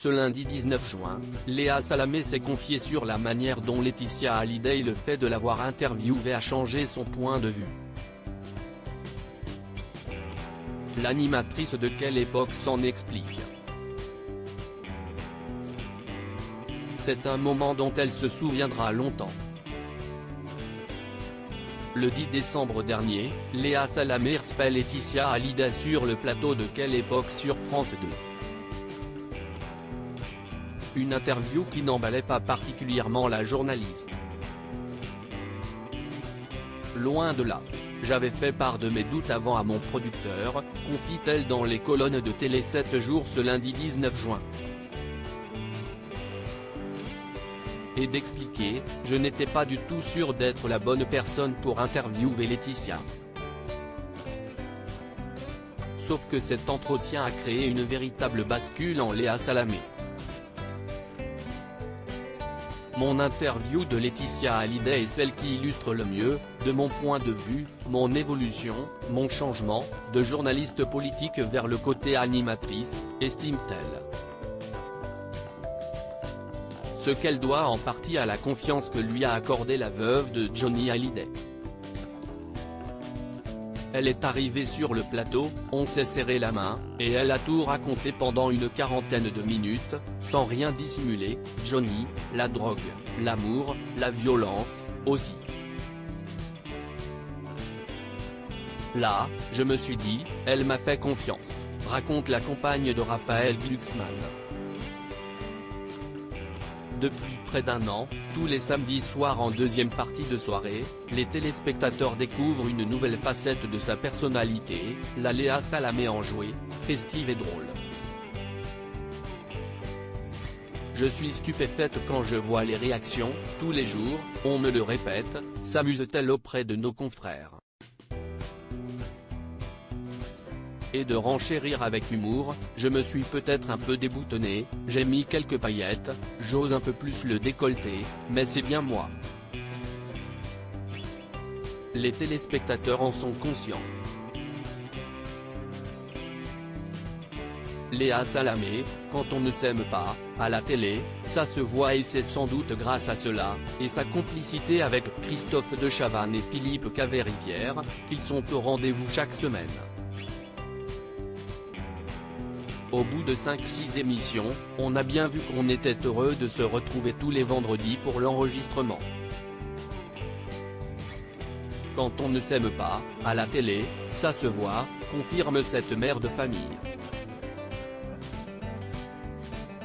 Ce lundi 19 juin, Léa Salamé s'est confiée sur la manière dont Laetitia Hallyday, le fait de l'avoir interviewée, a changé son point de vue. L'animatrice de Quelle Époque s'en explique. C'est un moment dont elle se souviendra longtemps. Le 10 décembre dernier, Léa Salamé recevait Laetitia Hallyday sur le plateau de Quelle Époque sur France 2. Une interview qui n'emballait pas particulièrement la journaliste. Loin de là. J'avais fait part de mes doutes avant à mon producteur, confie-t-elle dans les colonnes de Télé 7 jours ce lundi 19 juin. Et d'expliquer, je n'étais pas du tout sûr d'être la bonne personne pour interviewer Laetitia. Sauf que cet entretien a créé une véritable bascule en Léa Salamé. Mon interview de Laetitia Hallyday est celle qui illustre le mieux, de mon point de vue, mon évolution, mon changement, de journaliste politique vers le côté animatrice, estime-t-elle. Ce qu'elle doit en partie à la confiance que lui a accordée la veuve de Johnny Hallyday. Elle est arrivée sur le plateau, on s'est serré la main, et elle a tout raconté pendant une quarantaine de minutes, sans rien dissimuler, Johnny, la drogue, l'amour, la violence, aussi. Là, je me suis dit, elle m'a fait confiance, raconte la compagne de Raphaël Glucksmann. Depuis près d'un an, tous les samedis soirs en deuxième partie de soirée, les téléspectateurs découvrent une nouvelle facette de sa personnalité, la Léa Salamé enjouée, festive et drôle. Je suis stupéfaite quand je vois les réactions, tous les jours, on me le répète, s'amuse-t-elle auprès de nos confrères. Et de renchérir avec humour, je me suis peut-être un peu déboutonné, j'ai mis quelques paillettes, j'ose un peu plus le décolleté, mais c'est bien moi. Les téléspectateurs en sont conscients. Léa Salamé, quand on ne s'aime pas, à la télé, ça se voit et c'est sans doute grâce à cela, et sa complicité avec Christophe de Chavannes et Philippe Caverivière, qu'ils sont au rendez-vous chaque semaine. Au bout de 5-6 émissions, on a bien vu qu'on était heureux de se retrouver tous les vendredis pour l'enregistrement. Quand on ne s'aime pas, à la télé, ça se voit, confirme cette mère de famille.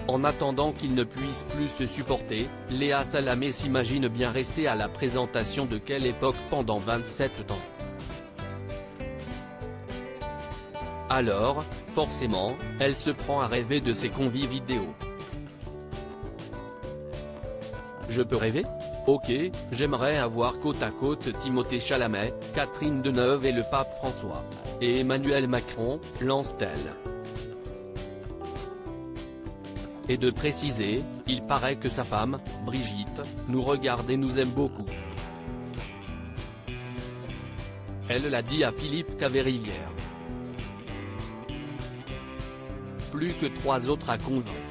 En attendant qu'ils ne puissent plus se supporter, Léa Salamé s'imagine bien rester à la présentation de Quelle Époque pendant 27 ans. Alors, forcément, elle se prend à rêver de ses convives vidéo. Je peux rêver ? Ok, j'aimerais avoir côte à côte Timothée Chalamet, Catherine Deneuve et le pape François. Et Emmanuel Macron, lance-t-elle. Et de préciser, il paraît que sa femme, Brigitte, nous regarde et nous aime beaucoup. Elle l'a dit à Philippe Caverivière. Plus que 3 autres à convaincre.